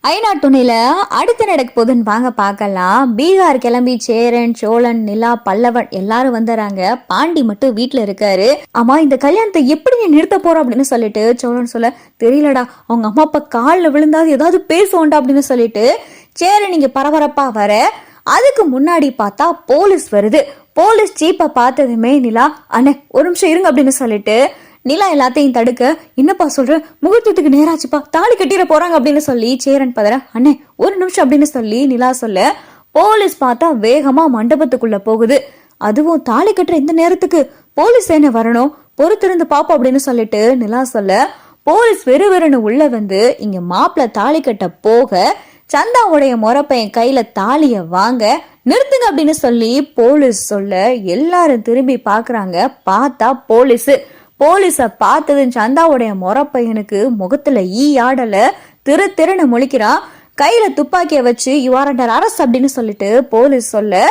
ஐநா துணையில அடுத்து நடக்க போதுன்னு வாங்க பார்க்கலாம். பீகார் கிளம்பி சேரன், சோழன், நிலா, பல்லவன் எல்லாரும் வந்துறாங்க. பாண்டி மட்டும் வீட்டுல இருக்காரு. ஆமா, இந்த கல்யாணத்தை எப்படி நீ நிறுத்த போறோம் அப்படின்னு சொல்லிட்டு சோழன் சொல்ல, தெரியலடா, அவங்க அம்மா அப்பா காலில் விழுந்தாது ஏதாவது பேசுவோண்டா அப்படின்னு சொல்லிட்டு சேரன் நீங்க பரபரப்பா வர, அதுக்கு முன்னாடி பார்த்தா போலீஸ் வருது. போலீஸ் ஜீப்பை பார்த்ததுமே நிலா, அண்ணே ஒரு நிமிஷம் இருங்க அப்படின்னு சொல்லிட்டு நிலா எல்லாத்தையும் தடுக்க, என்னப்பா சொல்ற, முகூர்த்தத்துக்கு நேராச்சுப்பா, தாலி கட்டிட போறாங்க அப்படின்னு சொல்லி சேரன் பதற, அண்ணே ஒரு நிமிஷம் அப்படின்னு சொல்லி நிலா சொல்ல, போலீஸ் பார்த்தா வேகமா மண்டபத்துக்குள்ள போகுது. அதுவும் தாலி கட்டுற இந்த நேரத்துக்கு போலீஸ் என்ன வரணும், பொறுத்திருந்து பாப்போம் அப்படின்னு சொல்லிட்டு நிலா சொல்ல, போலீஸ் வெறுவெறுன்னு உள்ள வந்து இங்க மாப்பிள்ள தாலி கட்ட போக, சந்தாவுடைய முறப்பையன் கையில தாலிய வாங்க, நிறுத்துங்க அப்படின்னு சொல்லி போலீஸ் சொல்ல, எல்லாரும் திரும்பி பாக்குறாங்க. பார்த்தா போலீஸ பார்த்தது சந்தாவுடைய முறப்பையனுக்கு முகத்துல ஆடல, திருன்னு முழிக்கிறான். கையில துப்பாக்கிய வச்சு யூ ஆர் அண்டர் அரெஸ்ட் அப்படின்னு சொல்லிட்டு போலீஸ் சொல்ல,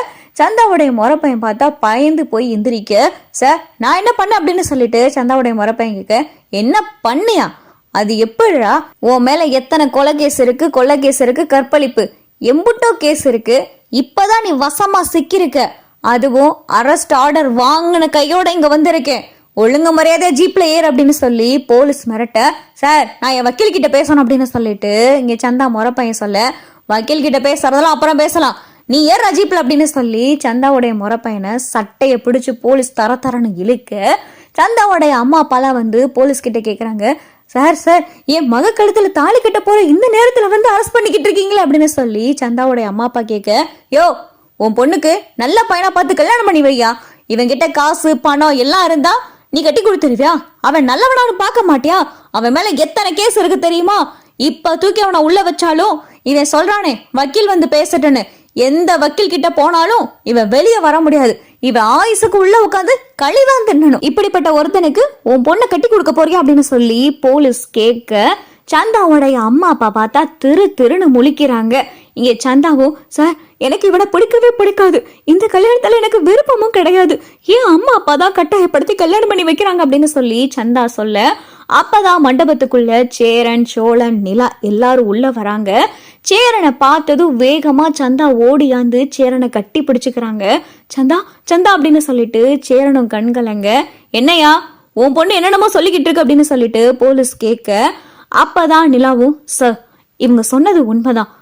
சந்தாவுடைய முறப்பையன் பார்த்தா பயந்து போய் எந்திரிக்க, சார் நான் என்ன பண்ண அப்படின்னு சொல்லிட்டு சந்தாவுடைய முறப்பையன் கேட்க, என்ன பண்ணியா, அது எப்படிடா, உன் மேல எத்தனை கொலை கேஸ் இருக்கு, கொள்ளை கேஸ் இருக்கு, கற்பழிப்பு எம்புட்டோ கேஸ் இருக்கு, இப்பதான் நீ வசமா சிக்கிருக்க, அதுவும் அரெஸ்ட் ஆர்டர் வாங்கின கையோட இங்க வந்திருக்கேன், ஒழுங்கு மரியாதை ஜீப்ல ஏர் அப்படின்னு சொல்லி போலீஸ் மிரட்ட, சார் நான் என் வக்கீல் கிட்ட பேசணும் அப்படின்னு சொல்லிட்டு இங்க சந்தா முறப்பையன் சொல்ல, வக்கீல் கிட்ட பேசுறதெல்லாம் அப்புறம் பேசலாம், நீ ஏற ஜீப்ல அப்படின்னு சொல்லி சந்தாவுடைய முறப்பையனை சட்டையை பிடிச்சு போலீஸ் தரன்னு இழுக்க, சந்தாவுடைய அம்மா அப்பாலாம் வந்து போலீஸ் கிட்ட கேக்குறாங்க, சார் என் மக கழுத்துல தாலி கட்ட போற இந்த நேரத்துல வந்து அரெஸ்ட் பண்ணிக்கிட்டு இருக்கீங்களே அப்படின்னு சொல்லி சந்தாவுடைய அம்மா அப்பா கேட்க, யோ உன் பொண்ணுக்கு நல்ல பையனா பார்த்து கல்யாணம் பண்ணி வையா, இவன் கிட்ட காசு பணம் எல்லாம் இருந்தா நீ கட்டி கொடுத்துருவியா, அவன் நல்லவனானு பார்க்க மாட்டியா, அவன் மேல எத்தனை கேஸ் இருக்கு தெரியுமா, இப்ப தூக்கி அவனை உள்ள வச்சாலும் இவன் சொல்றானே வக்கீல் வந்து பேசட்டுன்னு, எந்த வக்கீல் கிட்ட போனாலும் இவன் வெளியே வர முடியாது, இவன் ஆயுசுக்கு உள்ள உட்காந்து கழிதான் தின்னணும், இப்படிப்பட்ட ஒருத்தனுக்கு உன் பொண்ணை கட்டி கொடுக்க போறியா அப்படின்னு சொல்லி போலீஸ் கேட்க, சந்தாவுடைய அம்மா அப்பா பார்த்தா திருன்னு முழிக்கிறாங்க. இங்க சந்தாவும், சார் எனக்கு இவனை பிடிக்கவே பிடிக்காது, இந்த கல்யாணத்துல எனக்கு விருப்பமும் கிடையாது, ஏன் அம்மா அப்பா தான் கட்டாயப்படுத்தி கல்யாணம் பண்ணி வைக்கிறாங்க அப்படின்னு சொல்லி சந்தா சொல்ல, அப்பதான் மண்டபத்துக்குள்ள சேரன், சோழன், நிலா எல்லாரும் உள்ள வராங்க. சேரனை பார்த்ததும் வேகமா சந்தா ஓடியாந்து சேரனை கட்டி பிடிச்சுக்கிறாங்க. சந்தா அப்படின்னு சொல்லிட்டு சேரனும் கண்கலங்க, என்னையா உன் பொண்ணு என்னென்னமோ சொல்லிக்கிட்டு இருக்கு அப்படின்னு சொல்லிட்டு போலீஸ் கேட்க, அப்பதான் நிலாவும், சார் இவங்க சொன்னது உண்மைதான்,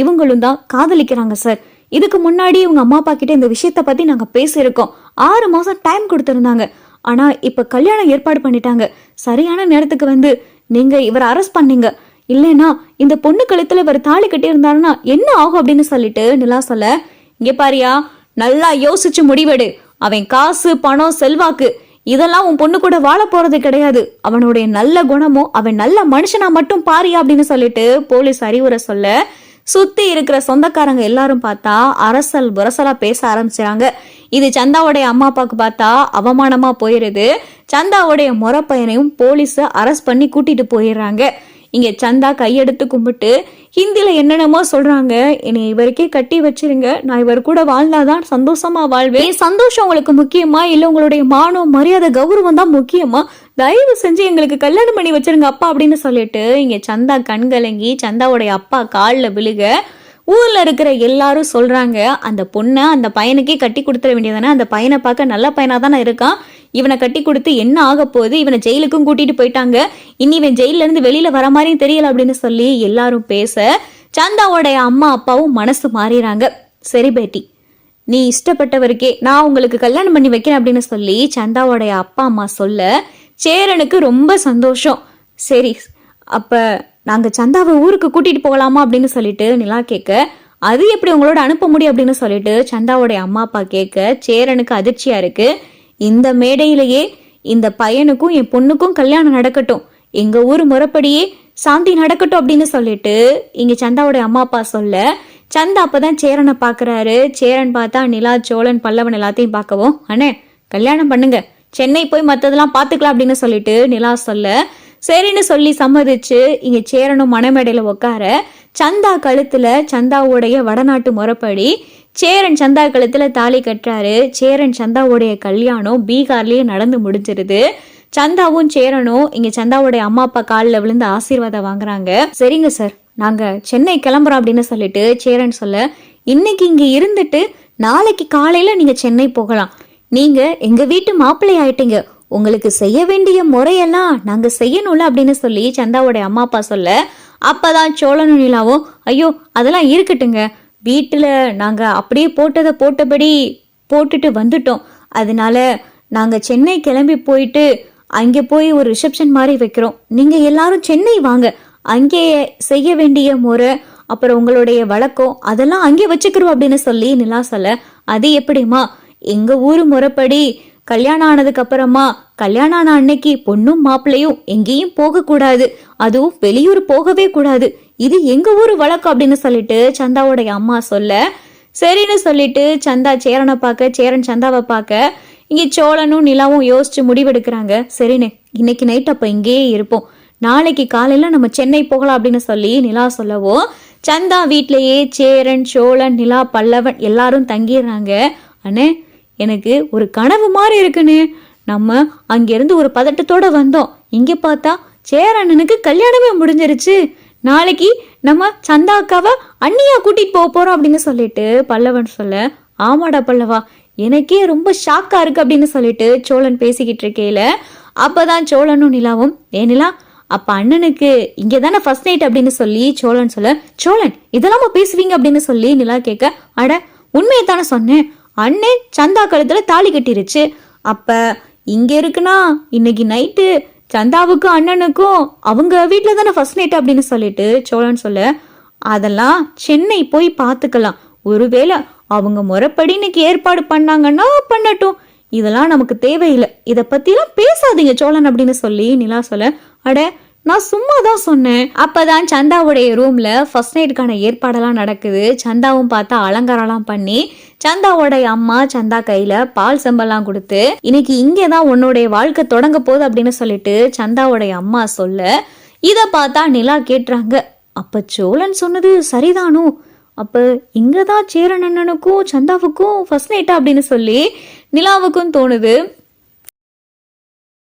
இவங்களும் தான் காதலிக்கிறாங்க சார், இதுக்கு முன்னாடி இவங்க அம்மா அப்பா கிட்ட இந்த விஷயத்த பத்தி நாங்க பேசியிருக்கோம், 6 மாசம் டைம் கொடுத்திருந்தாங்க, ஆனா இப்ப கல்யாணம் ஏற்பாடு பண்ணிட்டாங்க, சரியான நேரத்துக்கு வந்து நீங்க இவரை அரெஸ்ட் பண்ணீங்க, இல்லைன்னா இந்த பொண்ணு கழுத்துல இவர் தாலி கட்டி இருந்தாருன்னா என்ன ஆகும் அப்படின்னு சொல்லிட்டு நிலா சொல்ல, இங்க பாரியா நல்லா யோசிச்சு முடிவெடு, அவன் காசு பணம் செல்வாக்கு இதெல்லாம் உன் பொண்ணு கூட வாழ போறது கிடையாது, அவனுடைய நல்ல குணமும் அவன் நல்ல மனுஷனா மட்டும் பாரியா அப்படின்னு சொல்லிட்டு போலீஸ் அறிவுரை சொல்ல, சுத்தி இருக்கிற சொந்தக்காரங்க எல்லாரும் பார்த்தா அரசல் புரசலா பேச ஆரம்பிச்சாங்க. இது சந்தாவுடைய அம்மா அப்பாவுக்கு பார்த்தா அவமானமா போயிருது. சந்தாவுடைய முறப்பையனையும் போலீஸ் அரெஸ்ட் பண்ணி கூட்டிட்டு போயிடுறாங்க. இங்க சந்தா கையெடுத்து கும்பிட்டு ஹிந்தில என்னென்னமோ சொல்றாங்க, என்னை இவருக்கே கட்டி வச்சிருங்க, நான் இவர் கூட வாழ்ந்தாதான் சந்தோஷமா வாழ்வேன், சந்தோஷம் உங்களுக்கு முக்கியமா இல்ல உங்களுடைய மானம் மரியாதை கௌரவம் தான் முக்கியமா, தயவு செஞ்சு எங்களுக்கு கல்யாணம் பண்ணி வச்சிருங்க அப்பா அப்படின்னு சொல்லிட்டு இங்க சந்தா கண்கலங்கி சந்தாவுடைய அப்பா காலில் விழுக, ஊர்ல இருக்கிற எல்லாரும் சொல்றாங்க, அந்த பொண்ணை அந்த பையனுக்கே கட்டி கொடுத்துட வேண்டியதானே, அந்த பையனை பார்க்க நல்ல பையனா தானே இருக்கான், இவனை கட்டி கொடுத்து என்ன ஆக போகுது, இவனை ஜெயிலுக்கும் கூட்டிட்டு போயிட்டாங்க, இனி இவன் ஜெயில இருந்து வெளியில வர மாதிரியும் தெரியல அப்படின்னு சொல்லி எல்லாரும் பேச, சந்தாவோடைய அம்மா அப்பாவும் மனசு மாறிறாங்க. சரி பேட்டி, நீ இஷ்டப்பட்டவருக்கே நான் உங்களுக்கு கல்யாணம் பண்ணி வைக்கிறேன் அப்படின்னு சொல்லி சந்தாவோடைய அப்பா அம்மா சொல்ல, சேரனுக்கு ரொம்ப சந்தோஷம். சரி அப்ப நாங்க சந்தாவை ஊருக்கு கூட்டிட்டு போகலாமா அப்படின்னு சொல்லிட்டு நிலா கேட்க, அது எப்படி உங்களோட அனுப்ப முடியும் அப்படின்னு சொல்லிட்டு சந்தாவுடைய அம்மா அப்பா கேட்க, சேரனுக்கு அதிர்ச்சியா இருக்கு. இந்த மேடையிலேயே இந்த பையனுக்கும் என் பொண்ணுக்கும் கல்யாணம் நடக்கட்டும், எங்க ஊர் முறைப்படியே சாந்தி நடக்கட்டும் அப்படின்னு சொல்லிட்டு இங்க சந்தாவுடைய அம்மா அப்பா சொல்ல, சந்தா அப்பதான் சேரனை பாக்குறாரு. சேரன் பார்த்தா நிலா, சோழன், பல்லவன் எல்லாத்தையும் பார்க்கவும், அண்ணே கல்யாணம் பண்ணுங்க, சென்னை போய் மற்றதெல்லாம் பார்த்துக்கலாம் அப்படின்னு சொல்லிட்டு நிலா சொல்ல, சரின்னு சொல்லி சம்மதிச்சு இங்க சேரனும் மணமேடையில உட்கார, சந்தா கழுத்துல சந்தாவுடைய வடநாட்டு முறைப்படி சேரன் சந்தா கழுத்துல தாலி கட்டுறாரு. சேரன் சந்தாவுடைய கல்யாணம் பீகார்லயே நடந்து முடிஞ்சிருது. சந்தாவும் சேரனும் இங்க சந்தாவுடைய அம்மா அப்பா காலில் விழுந்து ஆசீர்வாதம் வாங்குறாங்க. சரிங்க சார், நாங்க சென்னை கிளம்புறோம் அப்படின்னு சொல்லிட்டு சேரன் சொல்ல, இன்னைக்கு இங்க இருந்துட்டு நாளைக்கு காலையில நீங்க சென்னை போகலாம். நீங்க எங்க வீட்டு மாப்பிள்ளை ஆயிட்டீங்க, உங்களுக்கு செய்ய வேண்டிய முறையெல்லாம் நாங்க செய்யணும்ல அப்படின்னு சொல்லி சந்தாவோட அம்மா அப்பா சொல்ல, அப்பதான் சோழனும் நிலாவும், ஐயோ அதெல்லாம் இருக்கட்டுங்க, வீட்டுல நாங்க அப்படியே போட்டதை போட்டபடி போட்டுட்டு வந்துட்டோம், அதனால நாங்க சென்னை கிளம்பி போயிட்டு அங்கே போய் ஒரு ரிசப்ஷன் மாதிரி வைக்கிறோம், நீங்க எல்லாரும் சென்னை வாங்க, அங்கே செய்ய வேண்டிய முறை அப்புறம் உங்களுடைய வழக்கம் அதெல்லாம் அங்கே வச்சுக்கிறோம் அப்படின்னு சொல்லி நிலா சொல்ல, அது எப்படிமா, எங்க ஊர் முறைப்படி கல்யாணம் ஆனதுக்கு அப்புறமா கல்யாணம் ஆன அன்னைக்கு பொண்ணும் மாப்பிள்ளையும் எங்கேயும் போக கூடாது, அதுவும் வெளியூர் போகவே கூடாது, இது எங்க ஊர் வழக்கம் அப்படின்னு சொல்லிட்டு சந்தாவோடைய அம்மா சொல்ல, சரின்னு சொல்லிட்டு சந்தா சேரனை பார்க்க, சேரன் சந்தாவை பார்க்க, இங்கே சோழனும் நிலாவும் யோசிச்சு முடிவெடுக்கிறாங்க. சரிண்ணே, இன்னைக்கு நைட் அப்ப இங்கேயே இருப்போம், நாளைக்கு காலையில நம்ம சென்னை போகலாம் அப்படின்னு சொல்லி நிலா சொல்லவும், சந்தா வீட்லயே சேரன் சோழன் நிலா பல்லவன் எல்லாரும் தங்கிடுறாங்க. அண்ணே, எனக்கு ஒரு கனவு மாதிரி இருக்குன்னு, நம்ம அங்கிருந்து ஒரு பதட்டத்தோட வந்தோம், இங்க பார்த்தா சேரண்ணனுக்கு கல்யாணமே முடிஞ்சிருச்சு, நாளைக்கு நம்ம சந்தா அக்காவை அண்ணியா கூட்டிட்டு போக போறோம் அப்படின்னு சொல்லிட்டு பல்லவன் சொல்ல, ஆமாடா பல்லவா, எனக்கே ரொம்ப ஷாக்கா இருக்கு அப்படின்னு சொல்லிட்டு சோழன் பேசிக்கிட்டு இருக்கையில, அப்பதான் சோழனும் நிலாவும், நிலா அப்ப அண்ணனுக்கு இங்கே தானே ஃபர்ஸ்ட் நைட் அப்படின்னு சொல்லி சோழன் சொல்ல, சோழன் இதெல்லாம பேசுவீங்க அப்படின்னு சொல்லி நிலா கேட்க, அட உண்மையை தானே சொன்னேன், அண்ணன் சந்தா கழுத்துல தாலி கட்டிருச்சு, அப்ப இங்க இருக்குன்னா இன்னைக்கு நைட்டு சந்தாவுக்கும் அண்ணனுக்கும் அவங்க வீட்டுல தானே ஃபர்ஸ்ட் நைட் அப்படின்னு சொல்லிட்டு சோழன் சொல்ல, அதெல்லாம் சென்னை போய் பார்த்துக்கலாம், ஒருவேளை அவங்க முறைப்படி இன்னைக்கு ஏற்பாடு பண்ணாங்கன்னா பண்ணட்டும், இதெல்லாம் நமக்கு தேவையில்லை, இதை பத்திலாம் பேசாதீங்க சோழன் அப்படின்னு சொல்லி நிலா சொல்ல, அட நான் சும்மா தான் சொன்னேன். அப்பதான் சந்தாவுடைய ரூம்ல ஃபர்ஸ்ட் நைட்டுக்கான ஏற்பாடெல்லாம் நடக்குது. சந்தாவும் பார்த்தா அலங்காரம்லாம் பண்ணி சந்தாவோடைய அம்மா சந்தா கையில பால் செம்பெல்லாம் கொடுத்து, இன்னைக்கு இங்கேதான் உன்னுடைய வாழ்க்கை தொடங்க போகுது அப்படின்னு சொல்லிட்டு சந்தாவோடைய அம்மா சொல்ல, இதை பார்த்தா நிலா கேட்டுறாங்க, அப்ப சோழன் சொன்னது சரிதானோ, அப்ப இங்கதான் சேரன் அண்ணனுக்கும் சந்தாவுக்கும் ஃபர்ஸ்ட் நைட்டா அப்படின்னு சொல்லி நிலாவுக்கும் தோணுது.